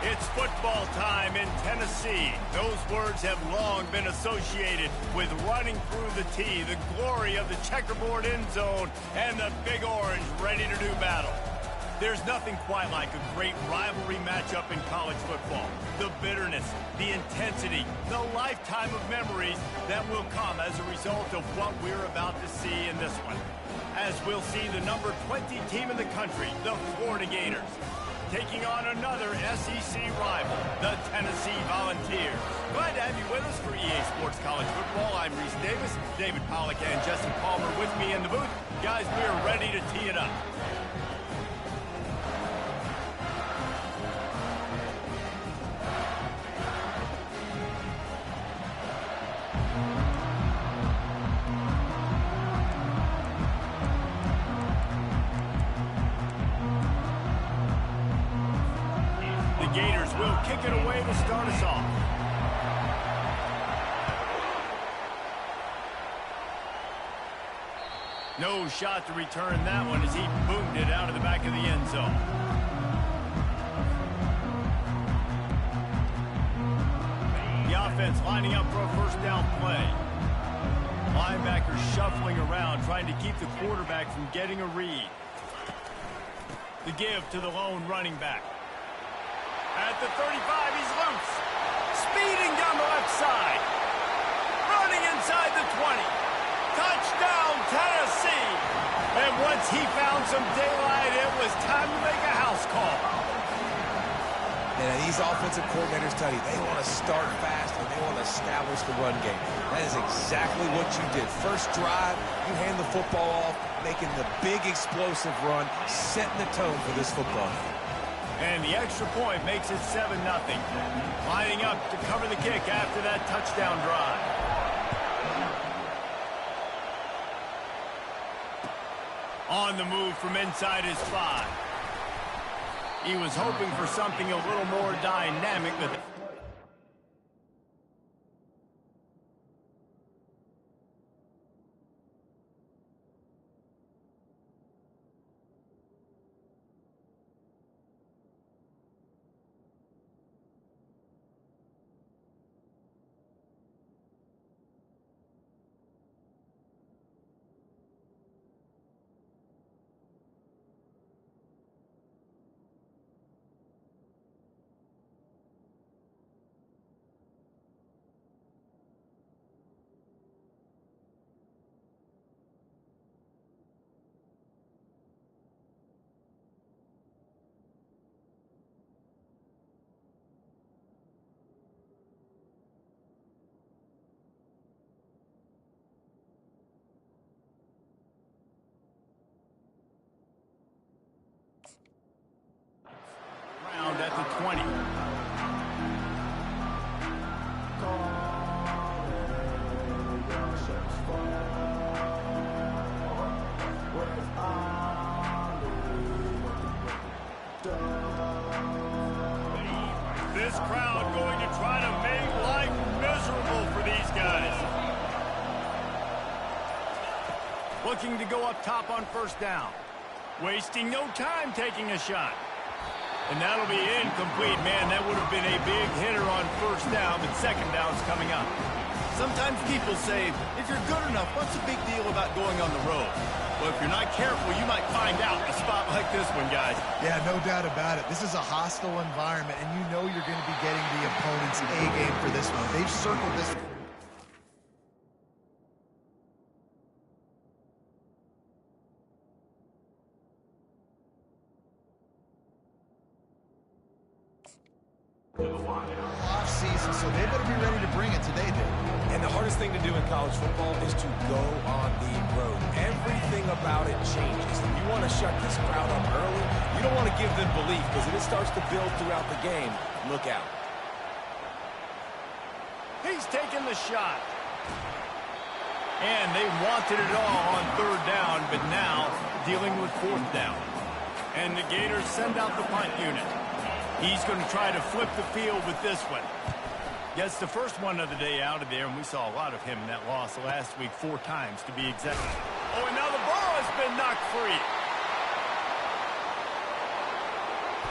It's football time in Tennessee. Those words have long been associated with running through the tee, the glory of the checkerboard end zone, and the Big Orange ready to do battle. There's nothing quite like a great rivalry matchup in college football. The bitterness, the intensity, the lifetime of memories that will come as a result of what we're about to see in this one. As we'll see the number 20 team in the country, the Florida Gators, taking on another SEC rival, the Tennessee Volunteers. Glad to have you with us for EA Sports College Football. I'm Reese Davis, David Pollack and Justin Palmer with me in the booth. Guys, we are ready to tee it up. Gators will kick it away to start us off. No shot to return that one as he boomed it out of the back of the end zone. The offense lining up for a first down play. Linebackers shuffling around, trying to keep the quarterback from getting a read. The give to the lone running back. At the 35, he's loose. Speeding down the left side. Running inside the 20. Touchdown, Tennessee. And once he found some daylight, it was time to make a house call. And these offensive coordinators tell you they want to start fast and they want to establish the run game. That is exactly what you did. First drive, you hand the football off, making the big explosive run, setting the tone for this football game. And the extra point makes it 7-0. Lining up to cover the kick after that touchdown drive. On the move from inside his 5. He was hoping for something a little more dynamic, but at the 20. This crowd going to try to make life miserable for these guys. Looking to go up top on first down. Wasting no time taking a shot. And that'll be incomplete. Man, that would have been a big hitter on first down, but second down's coming up. Sometimes people say, if you're good enough, what's the big deal about going on the road? Well, if you're not careful, you might find out a spot like this one, guys. Yeah, no doubt about it. This is a hostile environment, and you know you're going to be getting the opponent's A game for this one. They've circled this. Off season, so they better be ready to bring it today, dude. And the hardest thing to do in college football is to go on the road. Everything about it changes. And you want to shut this crowd up early. You don't want to give them belief, because if it starts to build throughout the game, look out. He's taking the shot. And they wanted it all on third down, but now dealing with fourth down. And the Gators send out the punt unit. He's going to try to flip the field with this one. Gets the first one of the day out of there, and we saw a lot of him in that loss last week, 4 times to be exact. Oh, and now the ball has been knocked free.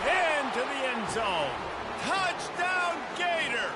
Into the end zone. Touchdown, Gators!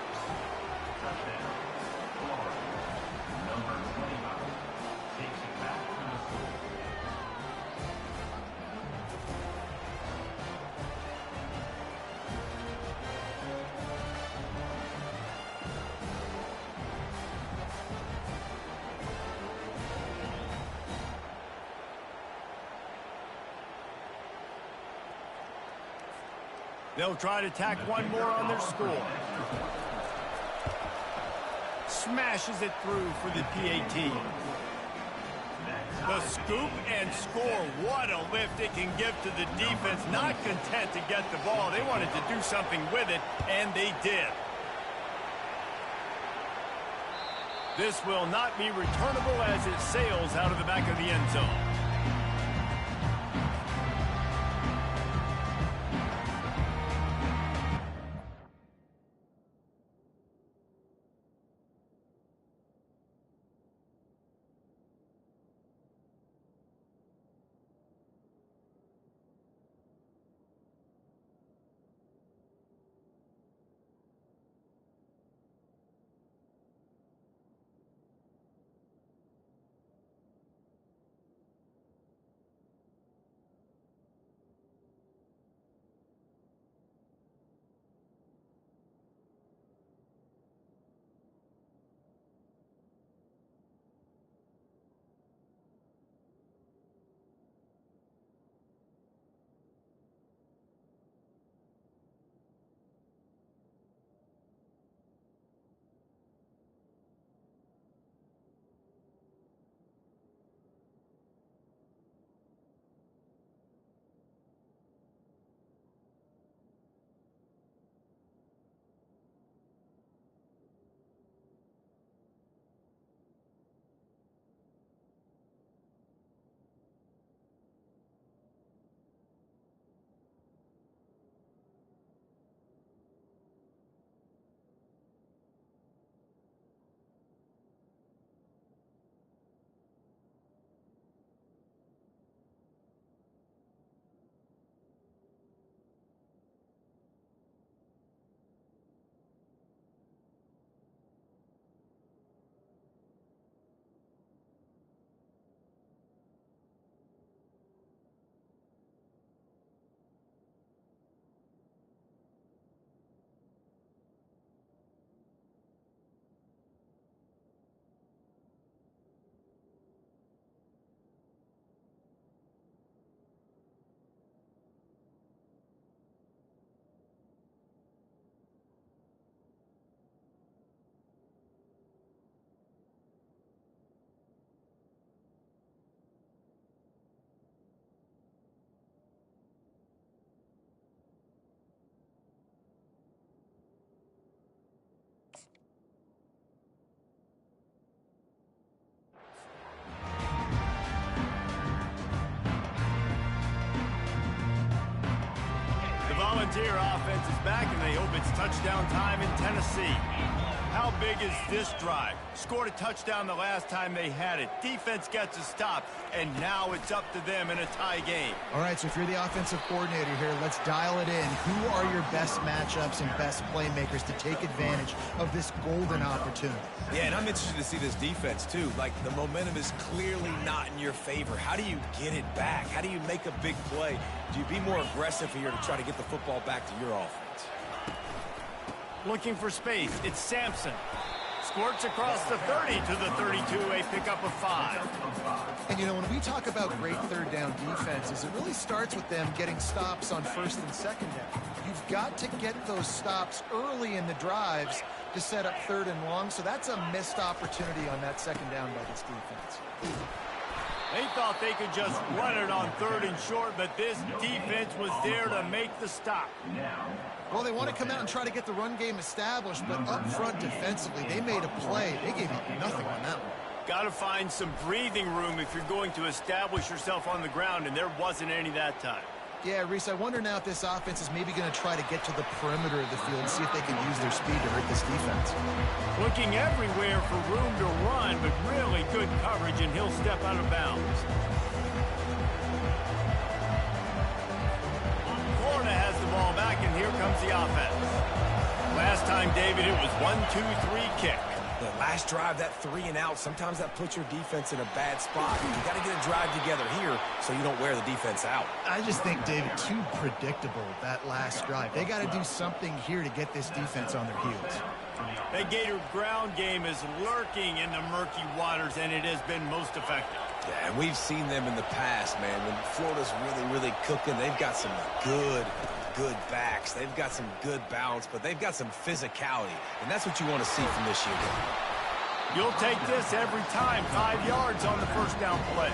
They'll try to tack one more on their score. Smashes it through for the PAT. The scoop and score. What a lift it can give to the defense. Not content to get the ball. They wanted to do something with it, and they did. This will not be returnable as it sails out of the back of the end zone. Volunteer offense is back, and they hope it's touchdown time in Tennessee. How big is this drive? Scored a touchdown the last time they had it. Defense gets a stop, and now it's up to them in a tie game. All right, so if you're the offensive coordinator here, let's dial it in. Who are your best matchups and best playmakers to take advantage of this golden opportunity? Yeah, and I'm interested to see this defense, too. Like, the momentum is clearly not in your favor. How do you get it back? How do you make a big play? Do you be more aggressive here to try to get the football back to your offense? Looking for space. It's Sampson. Squirts across the 30 to the 32, a pickup of 5. And, you know, when we talk about great third down defenses, it really starts with them getting stops on first and second down. You've got to get those stops early in the drives to set up third and long, so that's a missed opportunity on that second down by this defense. They thought they could just run it on third and short, but this defense was there to make the stop. Well, they want to come out and try to get the run game established, but up front defensively, they made a play. They gave you nothing on that one. Got to find some breathing room if you're going to establish yourself on the ground, and there wasn't any that time. Yeah, Reese, I wonder now if this offense is maybe going to try to get to the perimeter of the field and see if they can use their speed to hurt this defense. Looking everywhere for room to run, but really good coverage, and he'll step out of bounds. Florida has the ball back, and here comes the the offense. Last time, David, it was 1-2-3 kick. The last drive, that 3 and out, sometimes that puts your defense in a bad spot. You got to get a drive together here so you don't wear the defense out. I just think, David, too predictable, that last drive. They got to do something here to get this defense on their heels. The Gator ground game is lurking in the murky waters, and it has been most effective. Yeah, and we've seen them in the past, man. When Florida's really cooking, they've got some good backs. They've got some good balance, but they've got some physicality, and that's what you want to see from this unit. You'll take this every time. 5 yards on the first down play.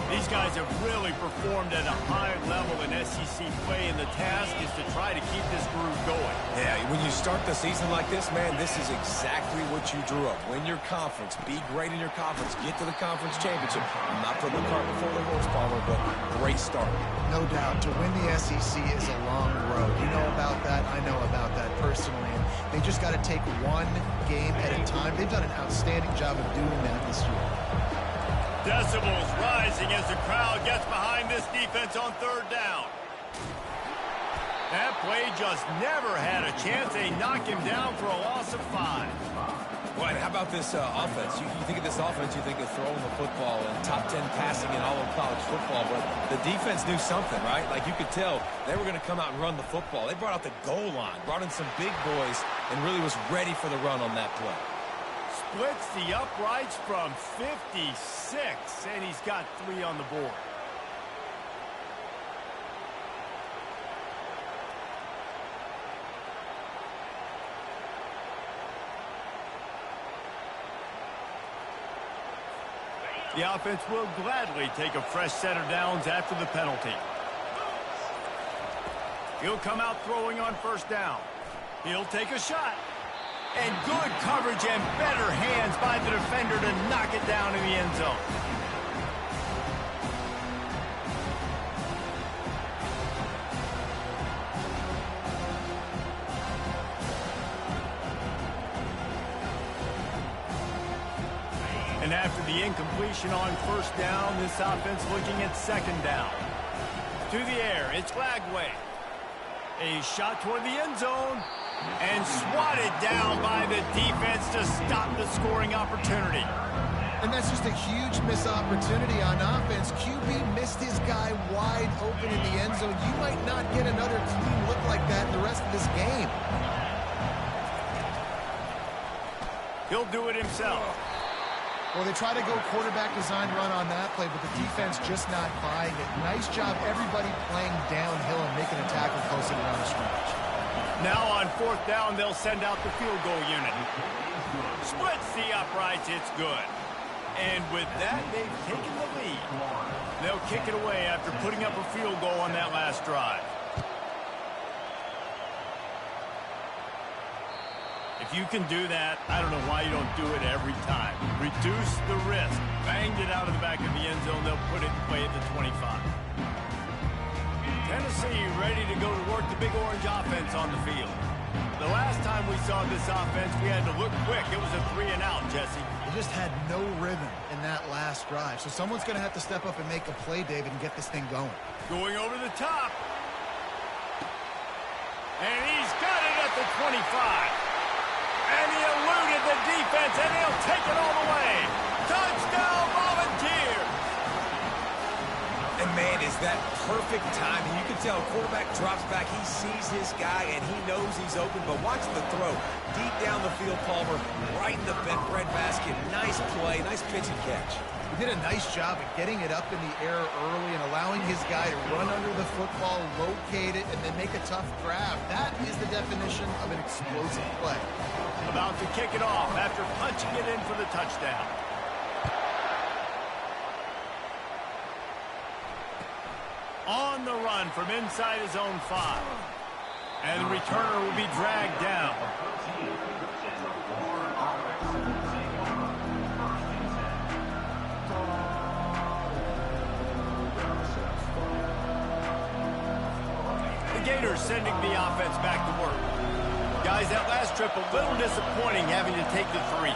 These guys have really performed at a high level in SEC play, and the task is to try to keep this groove going. Yeah, when you start the season like this, man, this is exactly what you drew up. Win your conference. Be great in your conference. Get to the conference championship. I'm not putting the cart before the horse, Palmer, but great start. No doubt. To win the SEC is a long road. You know about that. I know about that personally. And they just got to take one game at a time. They've done an outstanding job of doing that this year. Decibels rising as the crowd gets behind this defense on third down. That play just never had a chance. They knock him down for a loss of 5. Well, how about this offense? You think of this offense, you think of throwing the football and top 10 passing in all of college football, but the defense knew something, right? Like you could tell they were going to come out and run the football. They brought out the goal line, brought in some big boys, and really was ready for the run on that play. Splits the uprights from 56, and he's got 3 on the board. The offense will gladly take a fresh set of downs after the penalty. He'll come out throwing on first down. He'll take a shot. And good coverage and better hands by the defender to knock it down in the end zone. And after the incompletion on first down, this offense looking at second down. To the air, it's Lagway. A shot toward the end zone. And swatted down by the defense to stop the scoring opportunity. And that's just a huge missed opportunity on offense. QB missed his guy wide open in the end zone. You might not get another clean look like that in the rest of this game. He'll do it himself. Well, they try to go quarterback design run on that play, but the defense just not buying it. Nice job, everybody playing downhill and making a tackle close to the line of scrimmage. Now on fourth down, they'll send out the field goal unit. Splits the uprights, it's good. And with that, they've taken the lead. They'll kick it away after putting up a field goal on that last drive. If you can do that, I don't know why you don't do it every time. Reduce the risk. Banged it out of the back of the end zone. They'll put it in play at the 25. Tennessee ready to go to work the Big Orange offense on the field. The last time we saw this offense, we had to look quick. It was a 3 and out, Jesse. They just had no rhythm in that last drive. So someone's going to have to step up and make a play, David, and get this thing going. Going over the top. And he's got it at the 25. And he eluded the defense, and he'll take it all the way. Touchdown, Volunteers! And, man, is that perfect timing. You can tell quarterback drops back. He sees his guy, and he knows he's open. But watch the throw. Deep down the field, Palmer, right in the breadbasket. Nice play, nice pitch and catch. He did a nice job of getting it up in the air early and allowing his guy to run under the football, locate it, and then make a tough grab. That is the definition of an explosive play. About to kick it off after punching it in for the touchdown. On the run from inside his own 5. And the returner will be dragged down. The Gators sending the offense back to work. Guys, that last trip a little disappointing having to take the 3.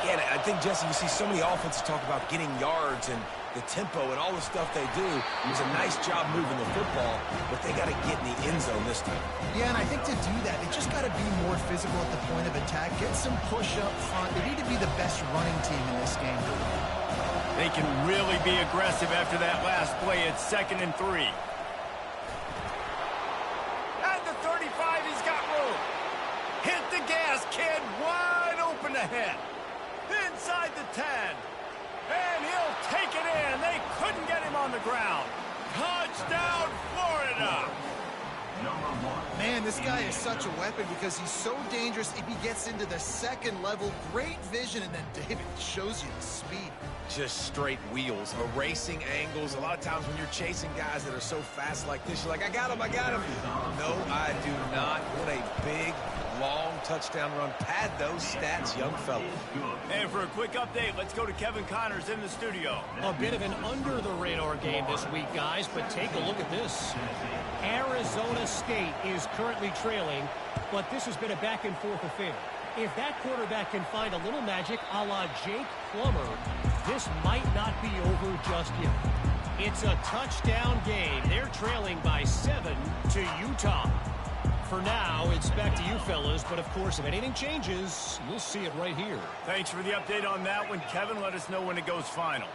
Yeah, and I think, Jesse, you see so many offenses talk about getting yards and the tempo, and all the stuff they do. It was a nice job moving the football, but they got to get in the end zone this time. Yeah, and I think to do that, they just got to be more physical at the point of attack, get some push up front. They need to be the best running team in this game. They can really be aggressive after that last play. It's 2nd and 3. At the 35, he's got room. Hit the gas, kid. Wide open ahead. Inside the 10. And he'll take it in. They couldn't get him on the ground. Touchdown, Florida. Man, this guy is such a weapon because he's so dangerous. If he gets into the second level, great vision, and then David shows you the speed. Just straight wheels, erasing angles. A lot of times when you're chasing guys that are so fast like this, you're like, I got him, I got him. No, I do not. What a big, long touchdown run. Pad those stats, young fella. And for a quick update, let's go to Kevin Connors in the studio. A bit of an under-the-radar game this week, guys, but take a look at this. Arizona State is currently trailing, but this has been a back-and-forth affair. If that quarterback can find a little magic a la Jake Plummer, this might not be over just yet. It's a touchdown game. They're trailing by 7 to Utah. For now, it's back to you fellas, but of course, if anything changes, you'll see it right here. Thanks for the update on that one, Kevin. Let us know when it goes final.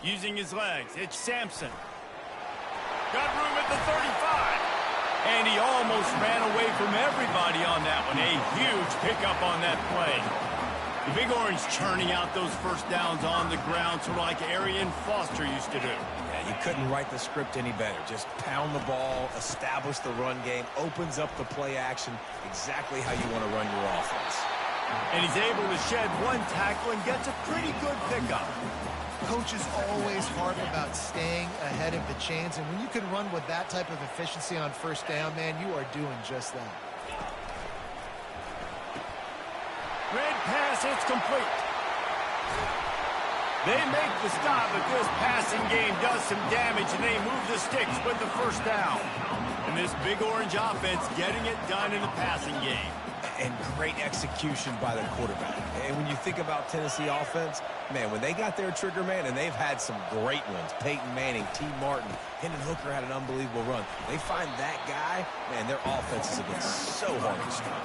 Using his legs, it's Sampson. Got room at the 35. And he almost ran away from everybody on that one. A huge pickup on that play. The Big Orange churning out those first downs on the ground, sort of like Arian Foster used to do. Yeah, you couldn't write the script any better. Just pound the ball, establish the run game, opens up the play action, exactly how you want to run your offense. And he's able to shed one tackle and gets a pretty good pickup. Coach is always hard about staying ahead of the chains, and when you can run with that type of efficiency on first down, man, you are doing just that. Red pass, it's complete. They make the stop, but this passing game does some damage, and they move the sticks with the first down. And this Big Orange offense getting it done in the passing game. And great execution by the quarterback. And when you think about Tennessee offense, man, when they got their trigger man, and they've had some great ones, Peyton Manning, T. Martin, Hendon Hooker had an unbelievable run. They find that guy, man, their offenses have been so hard to stop.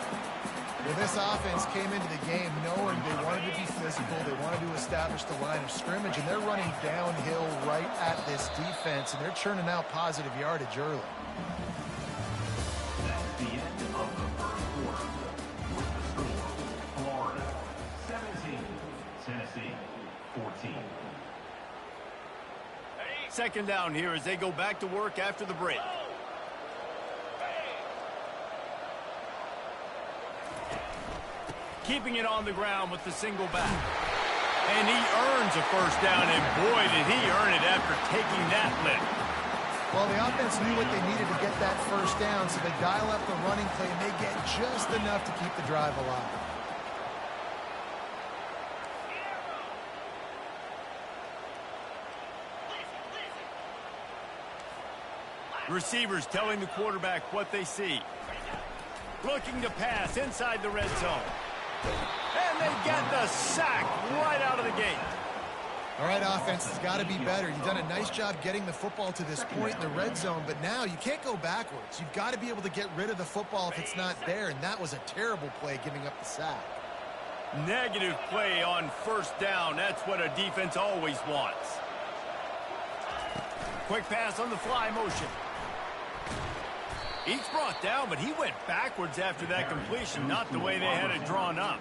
Well, this offense came into the game knowing they wanted to be physical, they wanted to establish the line of scrimmage, and they're running downhill right at this defense, and they're churning out positive yardage early. That's the end of the first quarter. With the score, Florida 17, Tennessee 14. Second down here as they go back to work after the break. Keeping it on the ground with the single back. And he earns a first down, and boy, did he earn it after taking that lift. Well, the offense knew what they needed to get that first down, so they dial up the running play, and they get just enough to keep the drive alive. Receivers telling the quarterback what they see. Looking to pass inside the red zone. And they get the sack right out of the gate. All right, offense has got to be better. You've done a nice job getting the football to this point in the red zone, but now you can't go backwards. You've got to be able to get rid of the football if it's not there, and that was a terrible play giving up the sack. Negative play on first down. That's what a defense always wants. Quick pass on the fly motion. He's brought down, but he went backwards after that completion, not the way they had it drawn up.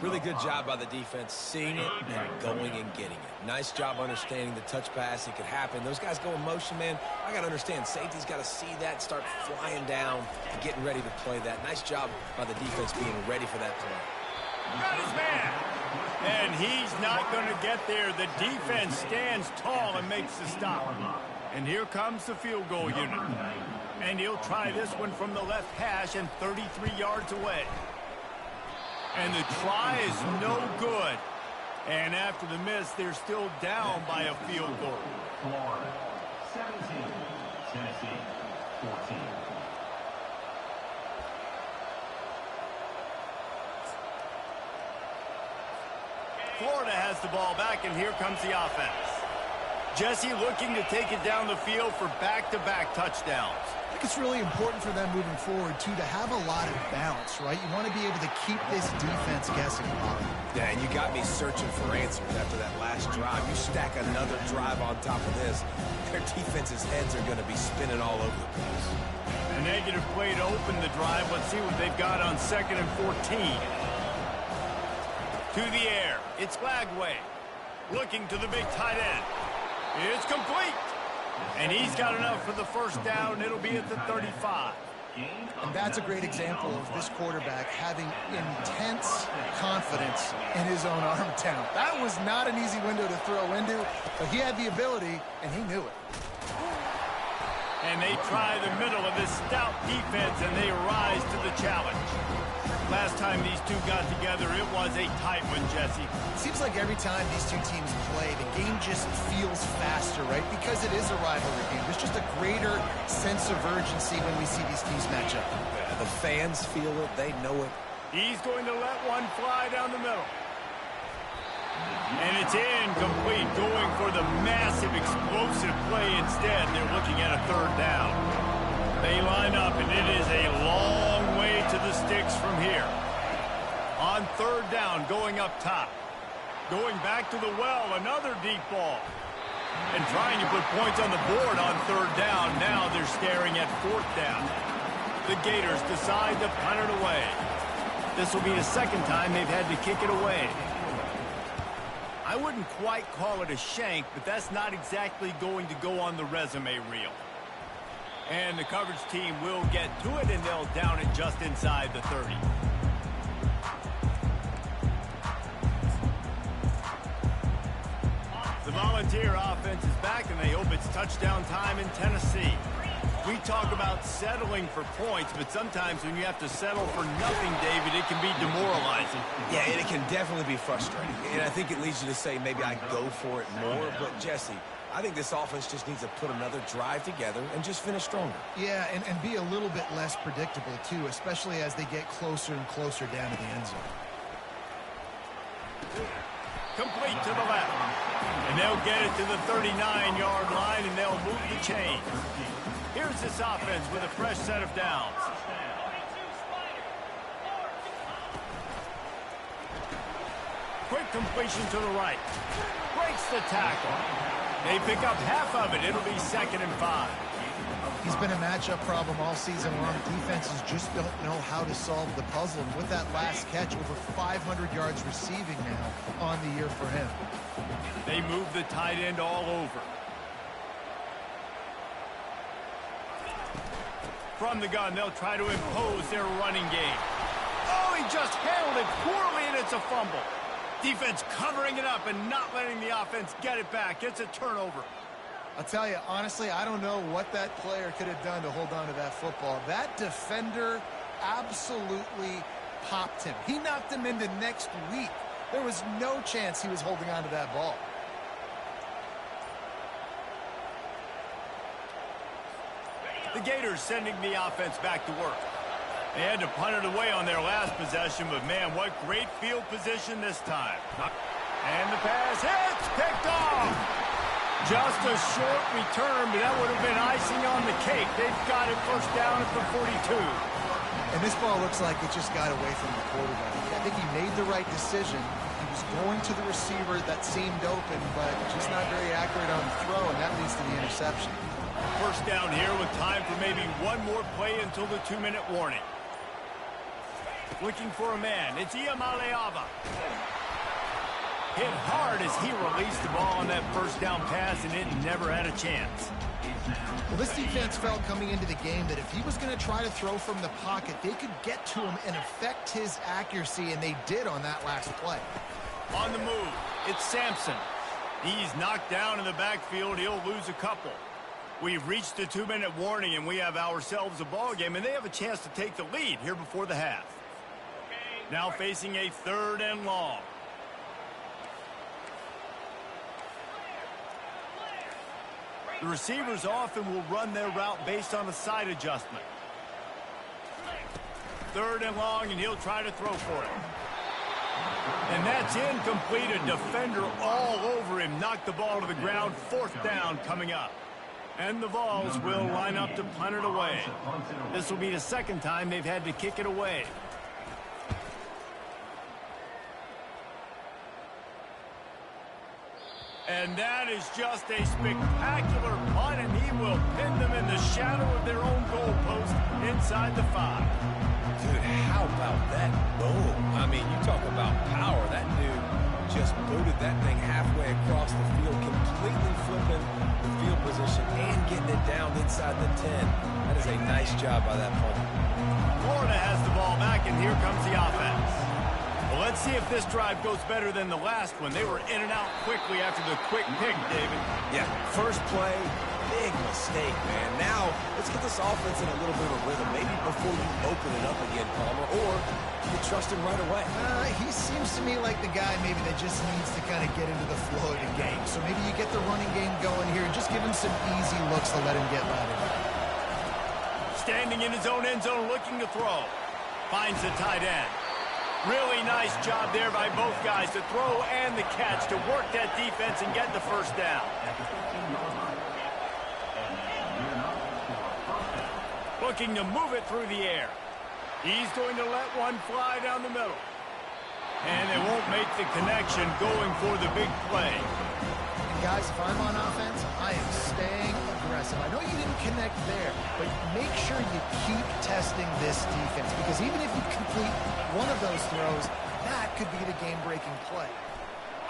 Really good job by the defense, seeing it and going and getting it. Nice job understanding the touch pass. It could happen. Those guys go in motion, man. I got to understand, safety's got to see that, start flying down and getting ready to play that. Nice job by the defense being ready for that play. Got his man. And he's not going to get there. The defense stands tall and makes the stop. And here comes the field goal unit. And he'll try this one from the left hash and 33 yards away. And the try is no good. And after the miss, they're still down by a field goal. Florida 17, Tennessee 14. Florida has the ball back, and here comes the offense. Jesse looking to take it down the field for back-to-back touchdowns. I think it's really important for them moving forward, too, to have a lot of bounce, right? You want to be able to keep this defense guessing a lot. Yeah, and you got me searching for answers after that last drive. You stack another drive on top of this, their defense's heads are going to be spinning all over the place. A negative play to open the drive. Let's see what they've got on 2nd and 14. To the air. It's Lagway. Looking to the big tight end. It's complete. And he's got enough for the first down. It'll be at the 35. And that's a great example of this quarterback having intense confidence in his own arm talent. That was not an easy window to throw into, but he had the ability, and he knew it. And they try the middle of this stout defense, and they rise to the challenge. Last time these two got together, it was a tight one, Jesse. It seems like every time these two teams play, the game just feels faster, right? Because it is a rivalry game. There's just a greater sense of urgency when we see these teams match up. Yeah, the fans feel it. They know it. He's going to let one fly down the middle. And it's incomplete, going for the massive explosive play instead. They're looking at a 3rd down. They line up, and it is a long way to the sticks from here. On 3rd down, going up top. Going back to the well, another deep ball. And trying to put points on the board on 3rd down. Now they're staring at 4th down. The Gators decide to punt it away. This will be the 2nd time they've had to kick it away. I wouldn't quite call it a shank, but that's not exactly going to go on the resume reel. And the coverage team will get to it, and they'll down it just inside the 30. The Volunteer offense is back, and they hope it's touchdown time in Tennessee. We talk about settling for points, but sometimes when you have to settle for nothing, David, it can be demoralizing. Yeah, and it can definitely be frustrating. And I think it leads you to say maybe I go for it more. But, Jesse, I think this offense just needs to put another drive together and just finish stronger. Yeah, and be a little bit less predictable, too, especially as they get closer and closer down to the end zone. Complete to the left. And they'll get it to the 39-yard line, and they'll move the chain. Here's this offense with a fresh set of downs. Quick completion to the right. Breaks the tackle. They pick up half of it. It'll be 2nd and 5. He's been a matchup problem all season long. Defenses just don't know how to solve the puzzle. And with that last catch, over 500 yards receiving now on the year for him. They move the tight end all over. From the gun, they'll try to impose their running game. Oh, he just handled it poorly, and it's a fumble. Defense covering it up and not letting the offense get it back. It's a turnover. I'll tell you, honestly, I don't know what that player could have done to hold on to that football. That defender absolutely popped him. He knocked him into next week. There was no chance he was holding on to that ball. The Gators sending the offense back to work. They had to punt it away on their last possession, but man, what great field position this time. And the pass hits, picked off. Just a short return, but that would have been icing on the cake. They've got it first down at the 42. And this ball looks like it just got away from the quarterback. I think he made the right decision. He was going to the receiver that seemed open, but just not very accurate on the throw, and that leads to the interception. First down here with time for maybe one more play until the 2-minute warning. Looking for a man. It's Iamaleava. Hit hard as he released the ball on that first down pass, and it never had a chance. Well, this defense felt coming into the game that if he was going to try to throw from the pocket, they could get to him and affect his accuracy, and they did on that last play. On the move, it's Sampson. He's knocked down in the backfield. He'll lose a couple. We've reached the 2-minute warning, and we have ourselves a ball game, and they have a chance to take the lead here before the half. Now facing a 3rd and long. The receivers often will run their route based on a side adjustment. 3rd and long, and he'll try to throw for it. And that's incomplete. A defender all over him. Knocked the ball to the ground. 4th down coming up. And the Vols will line up to punt it away. This will be the 2nd time they've had to kick it away. And that is just a spectacular punt, and he will pin them in the shadow of their own goalpost inside the 5. Dude, how about that boom? I mean, you talk about power. That dude just booted that thing halfway across the field, completely flipping the field position and getting it down inside the 10. That is a nice job by that punter. Florida has the ball back, and here comes the offense. Well, let's see if this drive goes better than the last one. They were in and out quickly after the quick pick, David. Yeah, first play, big mistake, man. Now, let's get this offense in a little bit of a rhythm. Maybe before you open it up again, Palmer, or you trust him right away. He seems to me like the guy maybe that just needs to kind of get into the flow of the game. So maybe you get the running game going here and just give him some easy looks to let him get louder. Standing in his own end zone looking to throw. Finds the tight end. Really nice job there by both guys, the throw and the catch, to work that defense and get the 1st down. Looking to move it through the air. He's going to let one fly down the middle. And they won't make the connection, going for the big play. And guys, if I'm on offense, I am staying aggressive. I know you didn't connect there, but make sure you keep testing this defense, because even if you complete one of those throws, that could be the game-breaking play.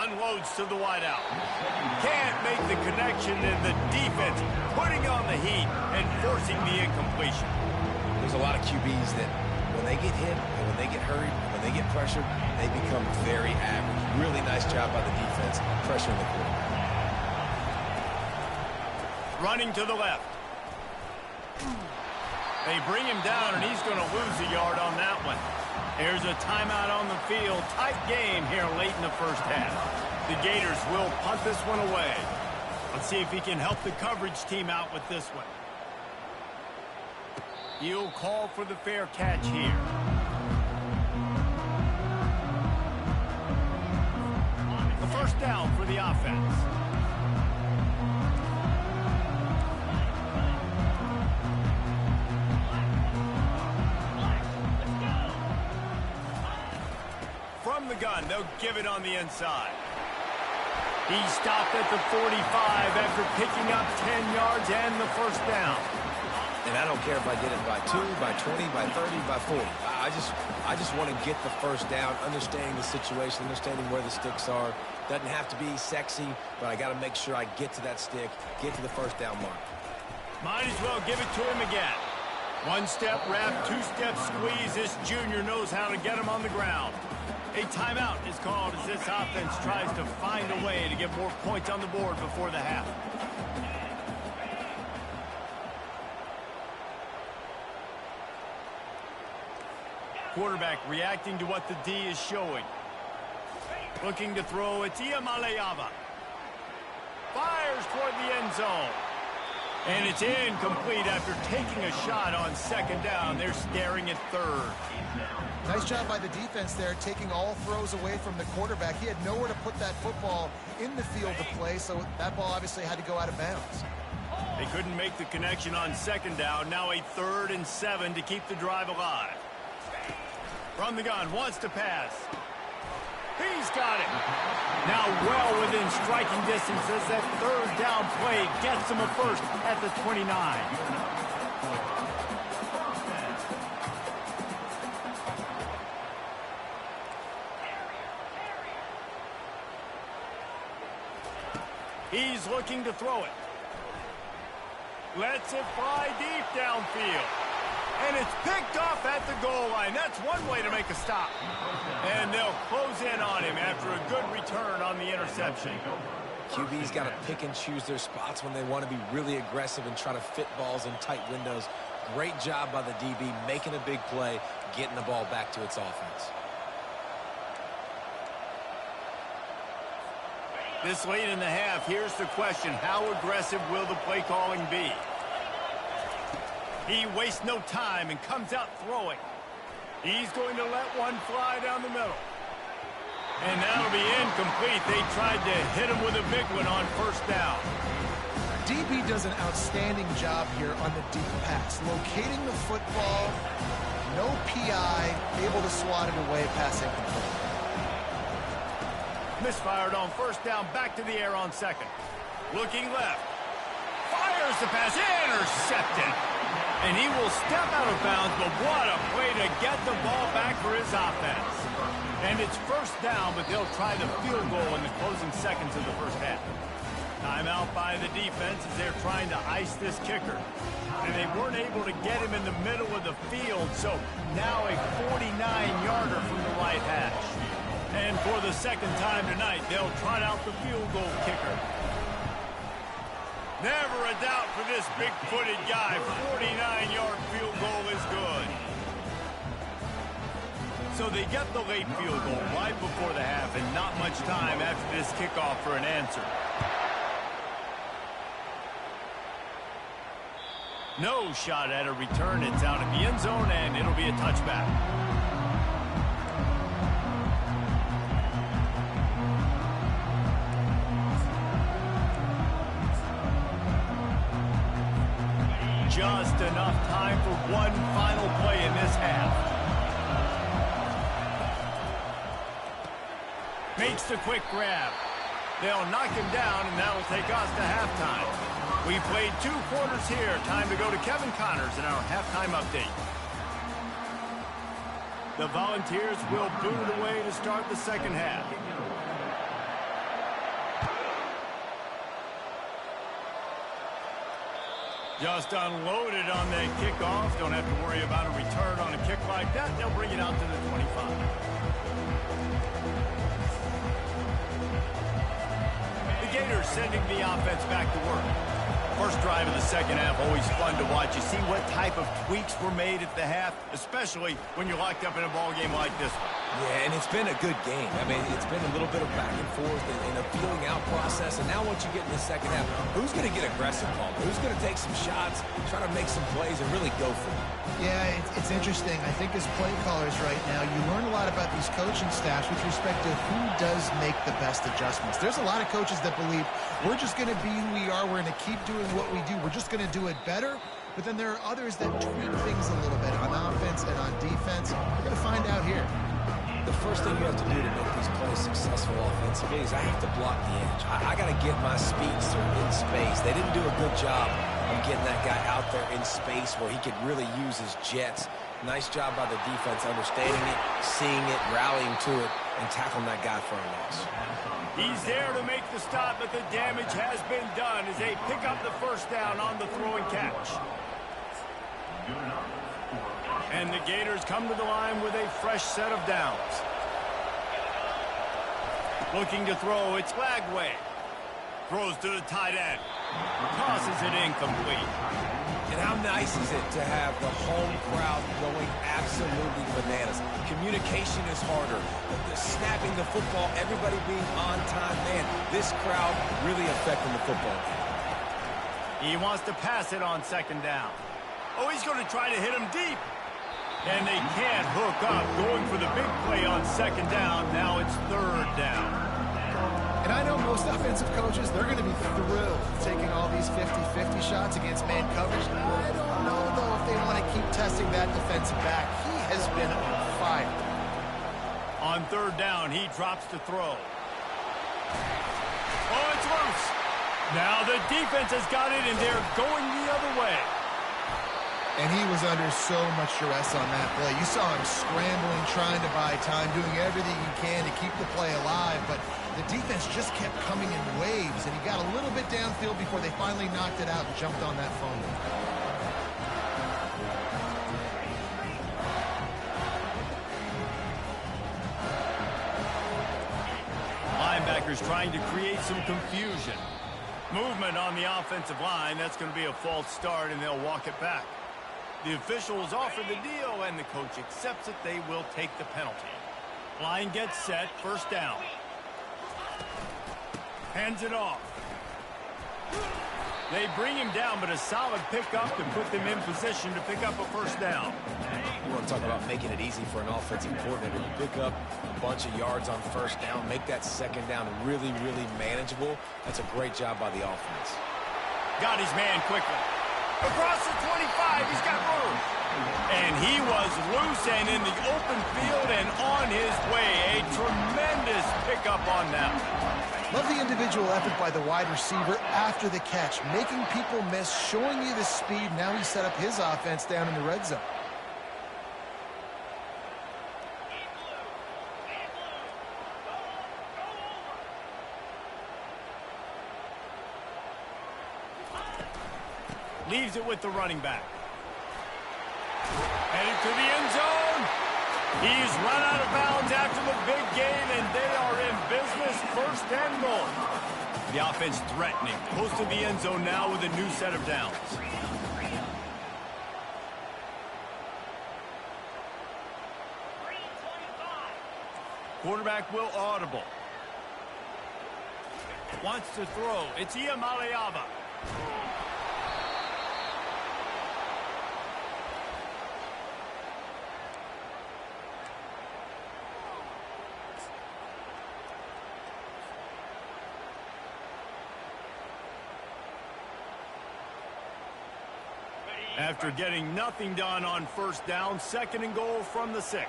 Unloads to the wideout. Can't make the connection, and the defense putting on the heat and forcing the incompletion. There's a lot of QBs that when they get hit and when they get hurried, when they get pressured, they become very average. Really nice job by the defense, pressuring the quarterback. Running to the left. They bring him down, and he's going to lose a yard on that one. There's a timeout on the field. Tight game here late in the 1st half. The Gators will punt this one away. Let's see if he can help the coverage team out with this one. He'll call for the fair catch here. The 1st down for the offense. From the gun, they'll give it on the inside. He stopped at the 45 after picking up 10 yards and the 1st down. And I don't care if I get it by 2, by 20, by 30, by 40. I just want to get the 1st down, understanding the situation, understanding where the sticks are. Doesn't have to be sexy, but I got to make sure I get to that stick, get to the 1st down mark. Might as well give it to him again. 1-step wrap, 2-step squeeze. This junior knows how to get him on the ground. A timeout is called as this offense tries to find a way to get more points on the board before the half. Quarterback reacting to what the D is showing. Looking to throw, it's Iamaleava. Fires toward the end zone. And it's incomplete after taking a shot on 2nd down. They're staring at 3rd. Nice job by the defense there, taking all throws away from the quarterback. He had nowhere to put that football in the field to play, so that ball obviously had to go out of bounds. They couldn't make the connection on 2nd down. Now a 3rd and 7 to keep the drive alive. From the gun, wants to pass. He's got it. Now well within striking distance as that 3rd down play gets him a 1st at the 29. He's looking to throw it. Lets it fly deep downfield. And it's picked off at the goal line. That's one way to make a stop. And they'll close in on him after a good return on the interception. QB's got to pick and choose their spots when they want to be really aggressive and try to fit balls in tight windows. Great job by the DB making a big play, getting the ball back to its offense. This late in the half, here's the question. How aggressive will the play calling be? He wastes no time and comes out throwing. He's going to let one fly down the middle. And that'll be incomplete. They tried to hit him with a big one on first down. DB does an outstanding job here on the deep pass, locating the football, no PI, able to swat it away, pass incomplete. Misfired on first down, back to the air on second. Looking left. Fires the pass, intercepted. And he will step out of bounds, but what a play to get the ball back for his offense. And it's first down, but they'll try the field goal in the closing seconds of the first half. Timeout by the defense as they're trying to ice this kicker. And they weren't able to get him in the middle of the field, so now a 49-yarder from the right hash. And for the second time tonight, they'll trot out the field goal kicker. Never a doubt for this big-footed guy. 49-yard field goal is good. So they get the late field goal right before the half and not much time after this kickoff for an answer. No shot at a return. It's out of the end zone, and it'll be a touchback. Just enough time for one final play in this half. Makes the quick grab. They'll knock him down, and that'll take us to halftime. We played 2 quarters here. Time to go to Kevin Connors in our halftime update. The Volunteers will boot it away to start the second half. Just unloaded on that kickoff. Don't have to worry about a return on a kick like that. They'll bring it out to the 25. The Gators sending the offense back to work. First drive of the second half, always fun to watch. You see what type of tweaks were made at the half, especially when you're locked up in a ball game like this one. Yeah, and it's been a good game. I mean, it's been a little bit of back and forth and a feeling out process. And now once you get in the second half, who's going to get aggressive, Paul? Who's going to take some shots, try to make some plays, and really go for it? Yeah, it's interesting. I think as play callers right now, you learn a lot about these coaching staffs with respect to who does make the best adjustments. There's a lot of coaches that believe we're just going to be who we are. We're going to keep doing what we do. We're just going to do it better. But then there are others that tweak things a little bit on offense and on defense. We're going to find out here. The first thing you have to do to make these plays successful offensively is I have to block the edge. I got to get my speedster in space. They didn't do a good job of getting that guy out there in space where he could really use his jets. Nice job by the defense understanding it, seeing it, rallying to it, and tackling that guy for a loss. He's there to make the stop, but the damage has been done as they pick up the first down on the throw and catch. And the Gators come to the line with a fresh set of downs. Looking to throw, it's Lagway. Throws to the tight end. Tosses it incomplete. And how nice is it to have the home crowd going absolutely bananas? Communication is harder. The snapping the football, everybody being on time. Man, this crowd really affecting the football game. He wants to pass it on second down. Oh, he's going to try to hit him deep. And they can't hook up. Going for the big play on second down. Now it's third down. And I know most offensive coaches, they're going to be thrilled taking all these 50-50 shots against man coverage. I don't know, though, if they want to keep testing that defensive back. He has been on fire. On third down, he drops to throw. Oh, it's loose. Now the defense has got it, and they're going the other way. And he was under so much duress on that play. You saw him scrambling, trying to buy time, doing everything he can to keep the play alive. But the defense just kept coming in waves, and he got a little bit downfield before they finally knocked it out and jumped on that fumble. Linebackers trying to create some confusion. Movement on the offensive line. That's going to be a false start, and they'll walk it back. The officials offer the deal, and the coach accepts it. They will take the penalty. Line gets set. First down. Hands it off. They bring him down, but a solid pickup to put them in position to pick up a first down. You want to talk about making it easy for an offensive coordinator. You pick up a bunch of yards on first down, make that second down really, really manageable. That's a great job by the offense. Got his man quickly. Across the 25, he's got room. And he was loose and in the open field and on his way. A tremendous pickup on that. Love the individual effort by the wide receiver after the catch, making people miss, showing you the speed. Now he set up his offense down in the red zone. Leaves it with the running back. Headed to the end zone. He's run out of bounds after the big gain, and they are in business. First and goal. The offense threatening. Close to the end zone now with a new set of downs. Quarterback will audible. Wants to throw. It's Iamaleava. After getting nothing done on first down, second and goal from the 6.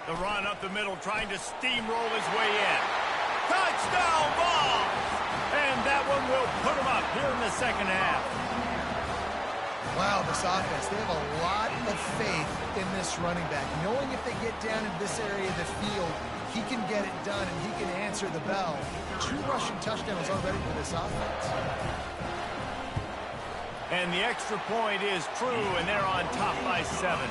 The run up the middle, trying to steamroll his way in. Touchdown ball! And that one will put him up here in the second half. Wow, this offense, they have a lot of faith in this running back, knowing if they get down in this area of the field, he can get it done and he can answer the bell. 2 rushing touchdowns already for this offense. And the extra point is true, and they're on top by 7.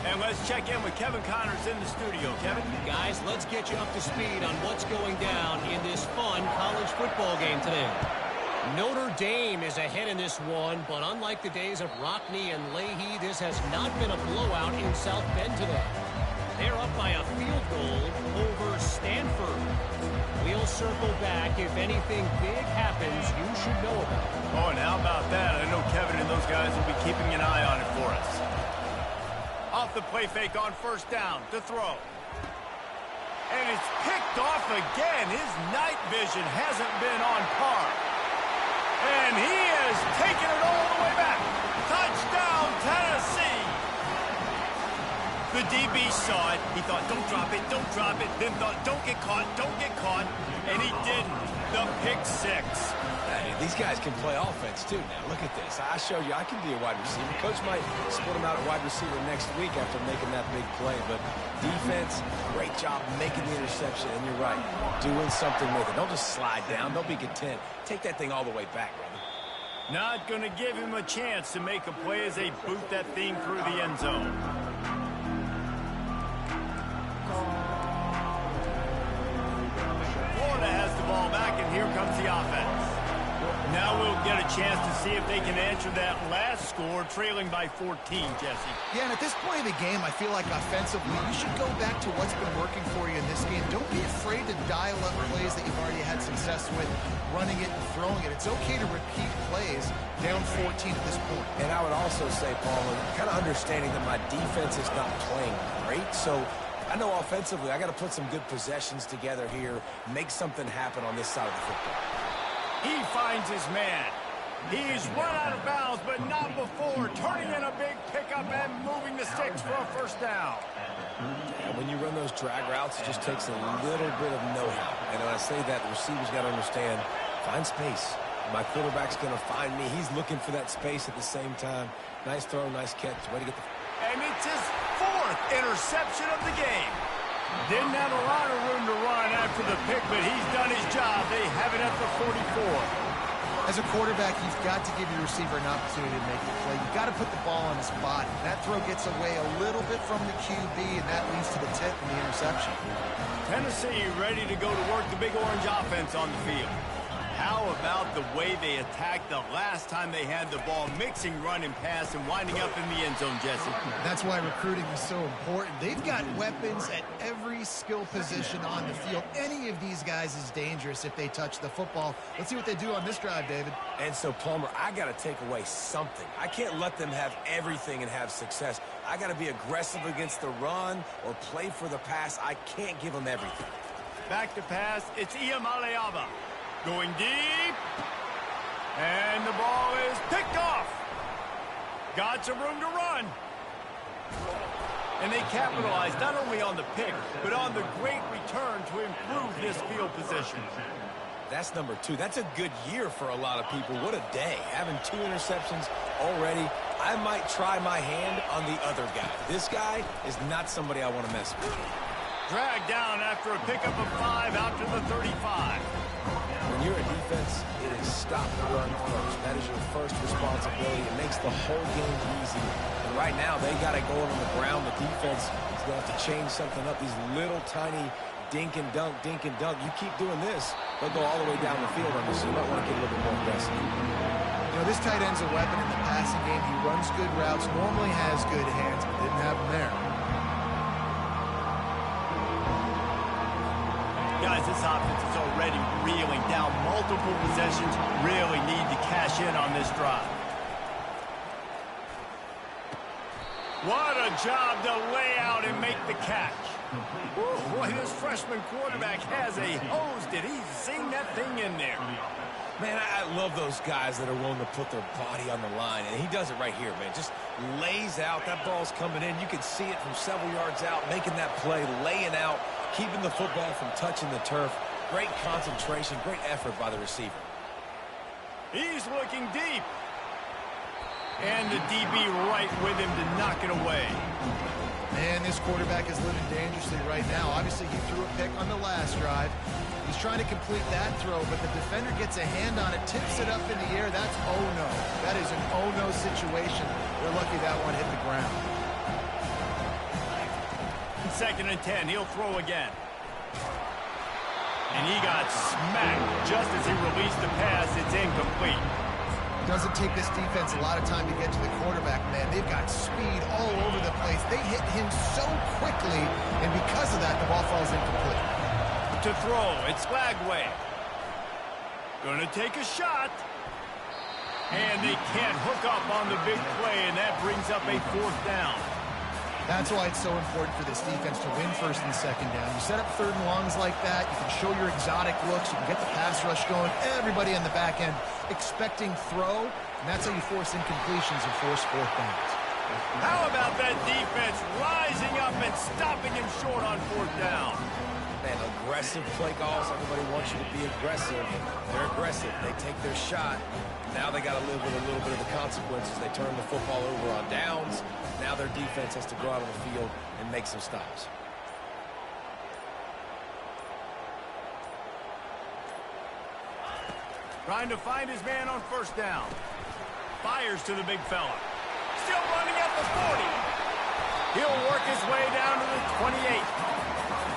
And let's check in with Kevin Connors in the studio. Kevin? Guys, let's get you up to speed on what's going down in this fun college football game today. Notre Dame is ahead in this one, but unlike the days of Rockne and Leahy, this has not been a blowout in South Bend today. They're up by a field goal over Stanford. We'll circle back. If anything big happens, you should know about it. Oh, and how about that? I know Kevin and those guys will be keeping an eye on it for us. Off the play fake on first down to throw. And it's picked off again. His night vision hasn't been on par. And he has taken it all the way back. Touchdown, Tennessee. The DB saw it. He thought, don't drop it, don't drop it. Then thought, don't get caught, don't get caught. And he didn't. The pick 6. Hey, these guys can play offense, too. Now, look at this. I showed you I can be a wide receiver. Coach might split him out at wide receiver next week after making that big play. But defense, great job making the interception. And you're right, doing something with it. Don't just slide down. Don't be content. Take that thing all the way back, brother. Not going to give him a chance to make a play as they boot that thing through the end zone. Florida has the ball back, and here comes the offense. Now we'll get a chance to see if they can answer that last score, trailing by 14, Jesse. Yeah, and at this point in the game, I feel like offensively, you should go back to what's been working for you in this game. Don't be afraid to dial up plays that you've already had success with, running it and throwing it. It's okay to repeat plays down 14 at this point. And I would also say, Paul, kind of understanding that my defense is not playing great, so I know offensively I got to put some good possessions together here, make something happen on this side of the football. He finds his man. He's run out of bounds, but not before. Turning in a big pickup and moving the sticks for a first down. And when you run those drag routes, it just takes a little bit of know-how. And when I say that, the receiver's got to understand, find space. My quarterback's going to find me. He's looking for that space at the same time. Nice throw, nice catch. Way to get the... And it's his 4th interception of the game. Didn't have a lot of room to run after the pick, but he's done his job. They have it at the 44. As a quarterback, you've got to give your receiver an opportunity to make the play. You've got to put the ball on his body. That throw gets away a little bit from the QB, and that leads to the tip and the interception. Tennessee ready to go to work the Big Orange offense on the field. How about the way they attacked the last time they had the ball, mixing run and pass and winding up in the end zone, Jesse? That's why recruiting is so important. They've got weapons at every skill position on the field. Any of these guys is dangerous if they touch the football. Let's see what they do on this drive, David. And so, Palmer, I got to take away something. I can't let them have everything and have success. I got to be aggressive against the run or play for the pass. I can't give them everything. Back to pass. It's Iamaleava. Going deep. And the ball is picked off. Got some room to run. And they capitalized not only on the pick, but on the great return to improve this field position. That's number 2. That's a good year for a lot of people. What a day. Having 2 interceptions already. I might try my hand on the other guy. This guy is not somebody I want to mess with. Dragged down after a pickup of 5 out to the 35. When you're a defense, it is stop the run first. That is your first responsibility. It makes the whole game easy. And right now, they got it going on the ground. The defense is going to have to change something up. These little tiny dink and dunk, dink and dunk. You keep doing this, they'll go all the way down the field on you, so you might want to get a little bit more aggressive. You know, this tight end's a weapon in the passing game. He runs good routes, normally has good hands, but didn't have them there. Guys, this offense is already reeling down multiple possessions. Really need to cash in on this drive. What a job to lay out and make the catch. Ooh, boy, this freshman quarterback has a hose. Did he sing that thing in there? Man, I love those guys that are willing to put their body on the line, and he does it right here, man. Just lays out. That ball's coming in. You can see it from several yards out, making that play, laying out, keeping the football from touching the turf. Great concentration, great effort by the receiver. He's looking deep. And the DB right with him to knock it away. Man, this quarterback is living dangerously right now. Obviously, he threw a pick on the last drive. He's trying to complete that throw, but the defender gets a hand on it, tips it up in the air. That's oh-no. That is an oh-no situation. They're lucky that one hit the ground. 2nd and 10. He'll throw again. And he got smacked just as he released the pass. It's incomplete. Doesn't take this defense a lot of time to get to the quarterback, man. They've got speed all over the place. They hit him so quickly, and because of that, the ball falls incomplete. To throw, it's Lagway. Gonna take a shot. And they can't hook up on the big play, and that brings up a 4th down. That's why it's so important for this defense to win 1st and 2nd down. You set up 3rd and longs like that, you can show your exotic looks, you can get the pass rush going, everybody on the back end expecting throw, and that's how you force incompletions and force 4th downs. How about that defense rising up and stopping him short on 4th down? Man, aggressive play calls. Everybody wants you to be aggressive. They're aggressive. They take their shot. Now they got to live with a little bit of the consequences. They turn the football over on downs. Now their defense has to go out on the field and make some stops. Trying to find his man on 1st down. Fires to the big fella. Still running at the 40. He'll work his way down to the 28.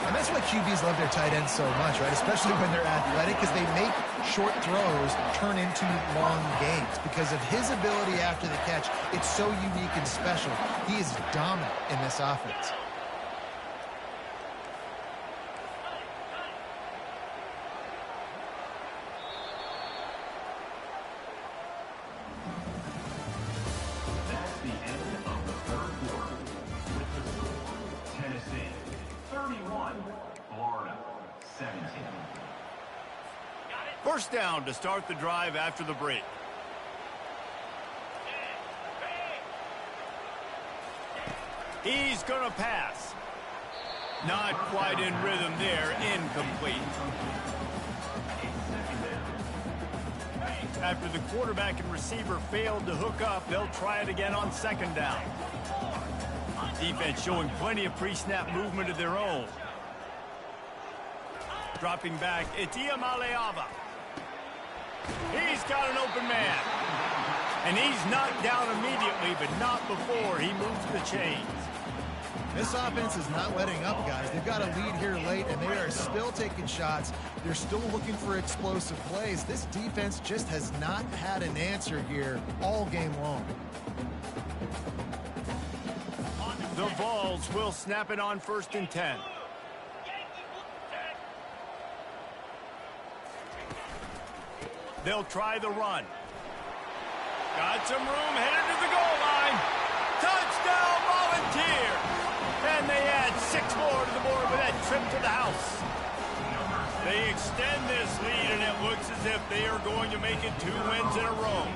And that's why QBs love their tight ends so much, right? Especially when they're athletic, because they make short throws turn into long gains. Because of his ability after the catch, it's so unique and special. He is dominant in this offense. That's the end of the 3rd quarter. With the score, Tennessee 31, Florida 17. 1st down to start the drive after the break. He's gonna pass. Not quite in rhythm there, incomplete. After the quarterback and receiver failed to hook up, they'll try it again on 2nd down. Defense showing plenty of pre-snap movement of their own. Dropping back, it's Iamaleava. He's got an open man. And he's knocked down immediately, but not before he moves the chains. This offense is not letting up, guys. They've got a lead here late, and they are still taking shots. They're still looking for explosive plays. This defense just has not had an answer here all game long. The Vols will snap it on 1st and 10. They'll try the run. Got some room, headed to the goal line. Touchdown, Volunteers! And they add 6 more to the board with that trip to the house. They extend this lead, and it looks as if they are going to make it 2 wins in a row.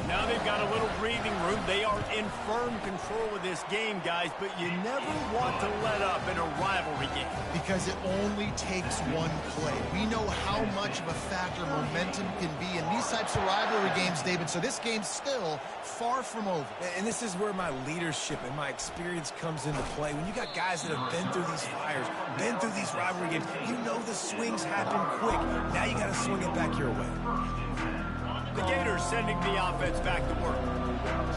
Now they've got a little breathing room. They are in firm control of this game, guys, but you never want to let up in a rivalry game. Because it only takes one play. We know how much of a factor momentum can be in these types of rivalry games, David, so this game's still far from over. And this is where my leadership and my experience comes into play. When you got guys that have been through these fires, been through these rivalry games, you know the swings happen quick. Now you got to swing it back your way. The Gators sending the offense back to work.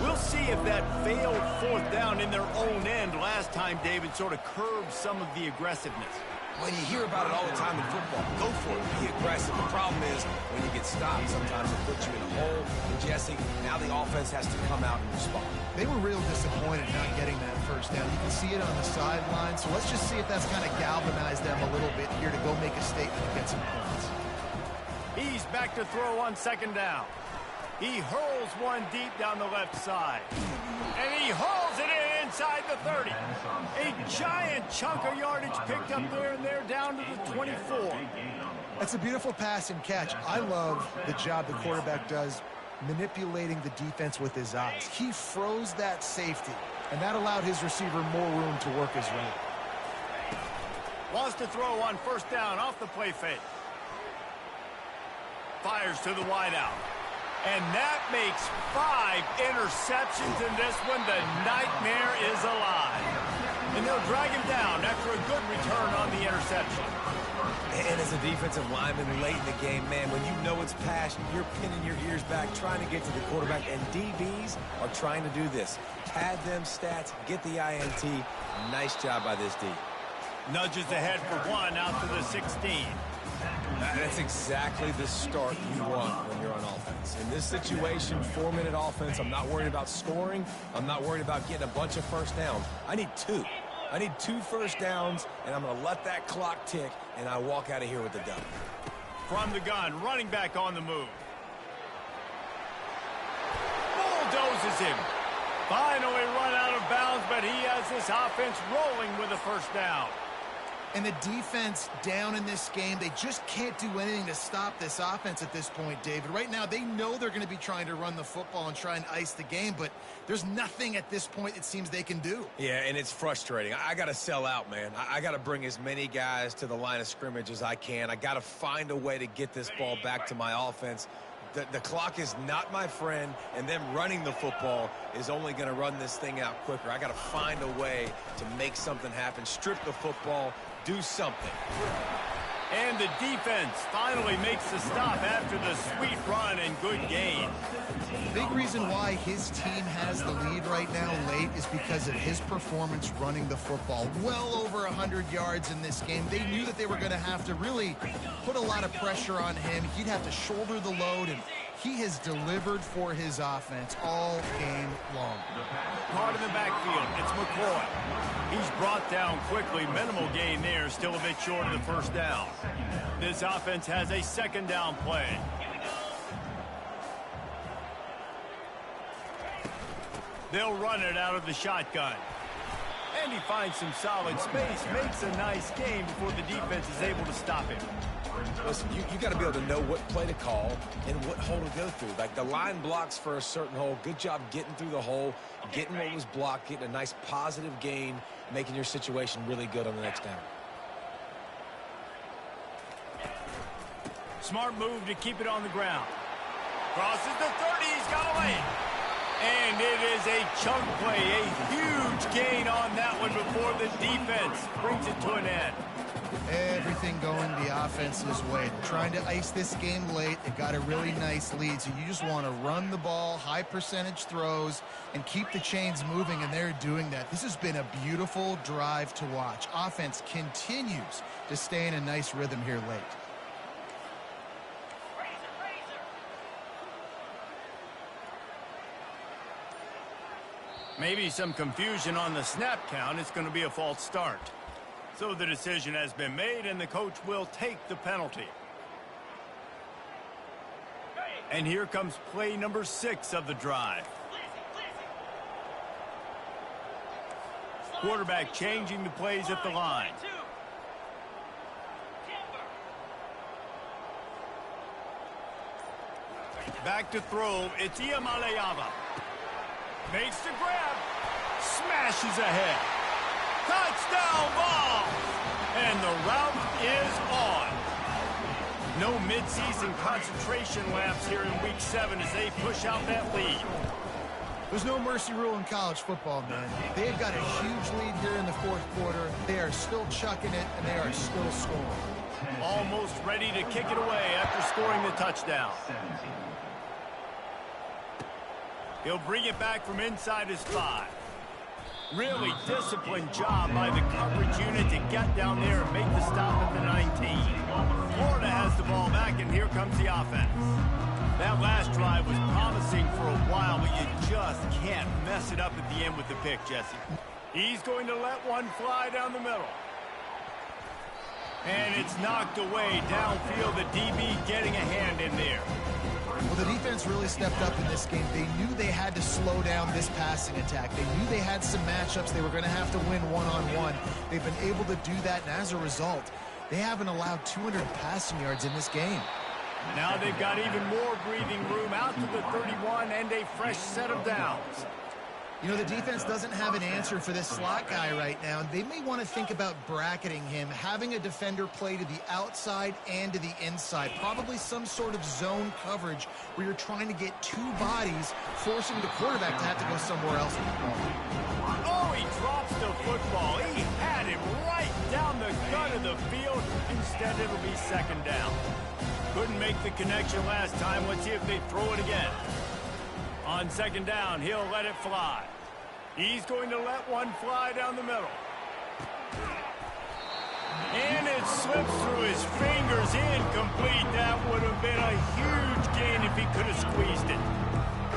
We'll see if that failed 4th down in their own end last time, David, sort of curbed some of the aggressiveness. When you hear about it all the time in football, go for it, be aggressive. The problem is when you get stopped, sometimes it puts you in a hole. And Jesse, now the offense has to come out and respond. They were real disappointed not getting that 1st down. You can see it on the sideline, so let's just see if that's kind of galvanized them a little bit here to go make a statement and get some points. He's back to throw on 2nd down. He hurls one deep down the left side. And he hauls it in inside the 30. A giant chunk of yardage picked up there, and they're down to the 24. That's a beautiful pass and catch. I love the job the quarterback does manipulating the defense with his eyes. He froze that safety, and that allowed his receiver more room to work his route. Wants to throw on 1st down off the play fake. Fires to the wideout. And that makes 5 interceptions in this one. The nightmare is alive. And they'll drag him down after a good return on the interception. And as a defensive lineman late in the game, man, when you know it's passion, you're pinning your ears back, trying to get to the quarterback, and DBs are trying to do this. Pad them stats, get the INT. Nice job by this D. Nudges ahead for 1 out to the 16. That's exactly the start you want when you're on offense. In this situation, 4-minute offense, I'm not worried about scoring. I'm not worried about getting a bunch of 1st downs. I need 2. I need 2 1st downs, and I'm going to let that clock tick, and I walk out of here with the dub. From the gun, running back on the move. Bulldozes him. Finally run out of bounds, but he has this offense rolling with a 1st down. And the defense down in this game, they just can't do anything to stop this offense at this point, David. Right now, they know they're going to be trying to run the football and try and ice the game, but there's nothing at this point it seems they can do. Yeah, and it's frustrating. I got to sell out, man. I got to bring as many guys to the line of scrimmage as I can. I got to find a way to get this ball back to my offense. The clock is not my friend, and them running the football is only going to run this thing out quicker. I got to find a way to make something happen, strip the football, do something. And the defense finally makes the stop after the sweet run and good gain. Big reason why his team has the lead right now late is because of his performance running the football. Well over 100 yards in this game. They knew that they were going to have to really put a lot of pressure on him. He'd have to shoulder the load, and he has delivered for his offense all game long. Caught in the backfield, it's McCoy. He's brought down quickly. Minimal gain there, still a bit short of the 1st down. This offense has a 2nd down play. They'll run it out of the shotgun. And he finds some solid space, makes a nice gain before the defense is able to stop him. Listen, you got to be able to know what play to call and what hole to go through. Like, the line blocks for a certain hole. Good job getting through the hole, getting what was blocked, getting a nice positive gain, making your situation really good on the next down. Smart move to keep it on the ground. Crosses the 30, he's got away. And it is a chunk play, a huge gain on that one before the defense brings it to an end. Everything going the offense's way. They're trying to ice this game late. They got a really nice lead, so you just want to run the ball, high percentage throws, and keep the chains moving, and they're doing that. This has been a beautiful drive to watch. Offense continues to stay in a nice rhythm here late. Maybe some confusion on the snap count. It's going to be a false start. So the decision has been made, and the coach will take the penalty. And here comes play number 6 of the drive. Quarterback changing the plays at the line. Back to throw. It's Iamaleava. Makes the grab. Smashes ahead. Touchdown ball. And the route is on. No midseason concentration laps here in Week 7 as they push out that lead. There's no mercy rule in college football, man. They've got a huge lead here in the fourth quarter. They are still chucking it, and they are still scoring. Almost ready to kick it away after scoring the touchdown. He'll bring it back from inside his 5. Really disciplined job by the coverage unit to get down there and make the stop at the 19. Florida has the ball back, and here comes the offense. That last drive was promising for a while, but you just can't mess it up at the end with the pick, Jesse. He's going to let one fly down the middle. And it's knocked away downfield. The DB getting a hand in there. Well, the defense really stepped up in this game. They knew they had to slow down this passing attack. They knew they had some matchups they were going to have to win one-on-one. They've been able to do that, and as a result, they haven't allowed 200 passing yards in this game. Now they've got even more breathing room out to the 31 and a fresh set of downs. You know, the defense doesn't have an answer for this slot guy right now. They may want to think about bracketing him, having a defender play to the outside and to the inside. Probably some sort of zone coverage where you're trying to get 2 bodies, forcing the quarterback to have to go somewhere else with the ball. Oh, he drops the football. He had him right down the gut of the field. Instead, it'll be second down. Couldn't make the connection last time. Let's see if they throw it again. On second down, he'll let it fly. He's going to let one fly down the middle. And it slips through his fingers, incomplete. That would have been a huge gain if he could have squeezed it.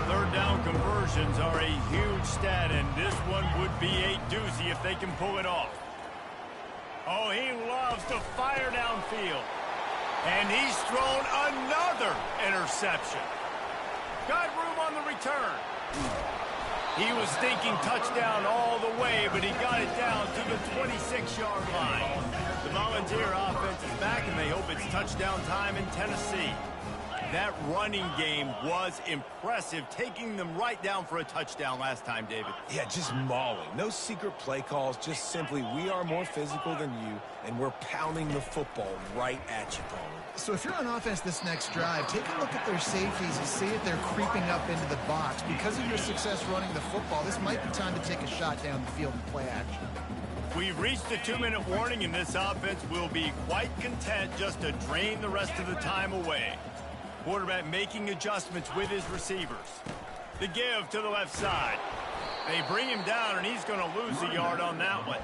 Third down conversions are a huge stat, and this one would be a doozy if they can pull it off. Oh, he loves to fire downfield. And he's thrown another interception. Got room on the return. He was thinking touchdown all the way, but he got it down to the 26-yard line. The Volunteer offense is back, and they hope it's touchdown time in Tennessee. That running game was impressive, taking them right down for a touchdown last time, David. Yeah, just mauling. No secret play calls, just simply we are more physical than you, and we're pounding the football right at you, Paul. So if you're on offense this next drive, take a look at their safeties and see if they're creeping up into the box. Because of your success running the football, this might be time to take a shot down the field and play action. We've reached the 2-minute warning, and this offense will be quite content just to drain the rest of the time away. Quarterback making adjustments with his receivers. The give to the left side. They bring him down, and he's going to lose a yard on that one.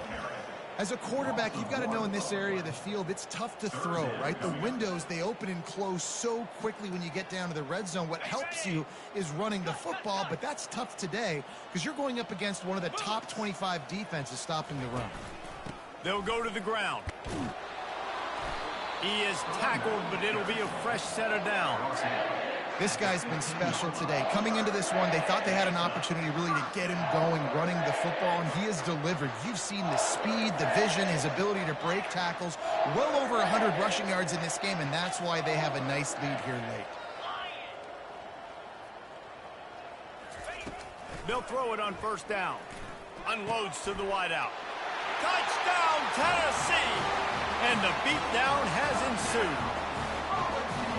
As a quarterback, you've got to know in this area of the field, it's tough to throw, right? The windows, they open and close so quickly when you get down to the red zone. What helps you is running the football, but that's tough today because you're going up against one of the top 25 defenses stopping the run. They'll go to the ground. He is tackled, but it'll be a fresh set of downs. This guy's been special today. Coming into this one, they thought they had an opportunity really to get him going, running the football, and he has delivered. You've seen the speed, the vision, his ability to break tackles. Well over 100 rushing yards in this game, and that's why they have a nice lead here late. They'll throw it on first down. Unloads to the wideout. Touchdown, Tennessee! And the beatdown has ensued.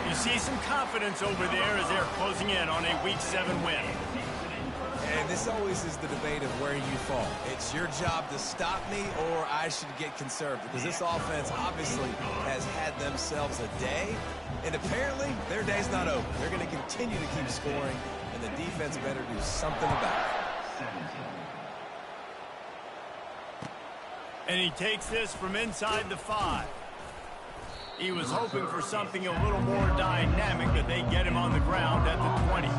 You see some confidence over there as they're closing in on a Week 7 win. And And this always is the debate of where you fall. It's your job to stop me, or I should get conserved, because this offense obviously has had themselves a day, and apparently their day's not over. They're going to continue to keep scoring, and the defense better do something about it. And he takes this from inside the 5. He was hoping for something a little more dynamic, but they get him on the ground at the 20.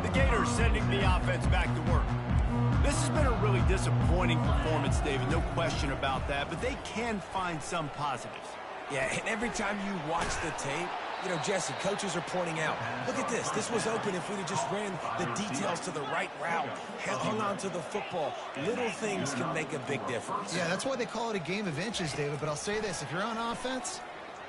The Gators sending the offense back to work. This has been a really disappointing performance, David, no question about that, but they can find some positives. Yeah, and every time you watch the tape, you know, Jesse, coaches are pointing out, look at this. This was open if we'd have just ran the details to the right route, hung on to the football. Little things can make a big difference. Yeah, that's why they call it a game of inches, David. But I'll say this, if you're on offense,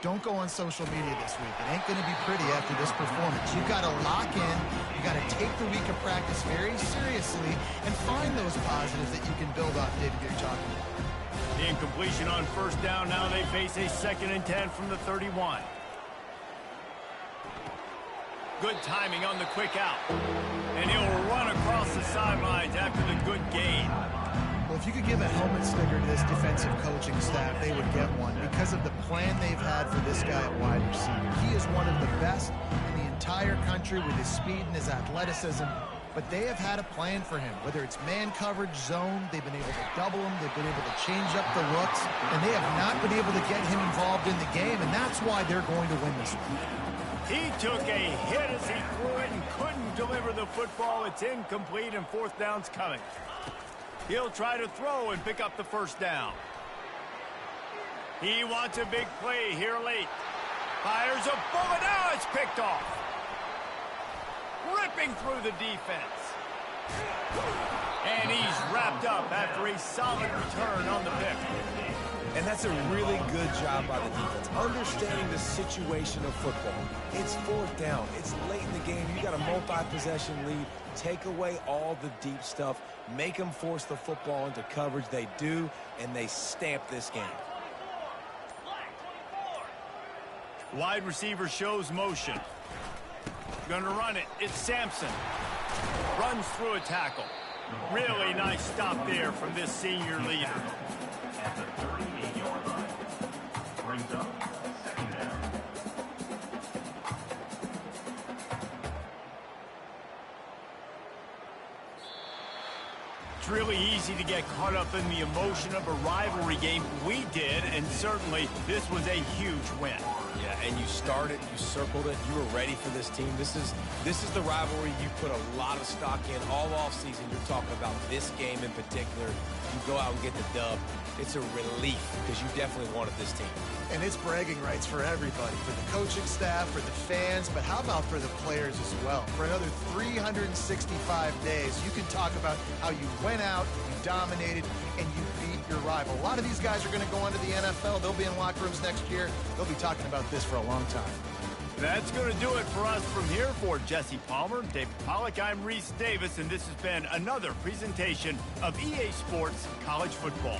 don't go on social media this week. It ain't going to be pretty after this performance. You've got to lock in. You've got to take the week of practice very seriously and find those positives that you can build off, David, you're talking about. The incompletion on first down. Now they face a 2nd and 10 from the 31. Good timing on the quick out. And he'll run across the sidelines after the good gain. Well, if you could give a helmet sticker to this defensive coaching staff, they would get one because of the plan they've had for this guy at wide receiver. He is one of the best in the entire country with his speed and his athleticism. But they have had a plan for him, whether it's man coverage, zone, they've been able to double him, they've been able to change up the looks, and they have not been able to get him involved in the game, and that's why they're going to win this one. He took a hit as he threw it and couldn't deliver the football. It's incomplete and 4th down's coming. He'll try to throw and pick up the 1st down. He wants a big play here late. Fires a bullet. Now it's picked off. Ripping through the defense. And he's wrapped up after a solid return on the pick. And that's a really good job by the defense, understanding the situation of football. It's 4th down. It's late in the game. You got a multi-possession lead. Take away all the deep stuff. Make them force the football into coverage. They do, and they stamp this game. Wide receiver shows motion. Gonna run it. It's Sampson. Runs through a tackle. Really nice stop there from this senior leader. At the 38-yard line. Brings up 2nd down. It's really easy to get caught up in the emotion of a rivalry game. We did, and certainly this was a huge win. Yeah, and you started, you circled it, you were ready for this team. This is the rivalry you put a lot of stock in all offseason. You're talking about this game in particular. You go out and get the dub. It's a relief because you definitely wanted this team. And it's bragging rights for everybody, for the coaching staff, for the fans, but how about for the players as well? For another 365 days, you can talk about how you went out, you dominated, and you beat your rival. A lot of these guys are going to go on to the NFL. They'll be in locker rooms next year. They'll be talking about this for a long time. That's going to do it for us from here. For Jesse Palmer, David Pollack, I'm Reese Davis, and this has been another presentation of EA Sports College Football.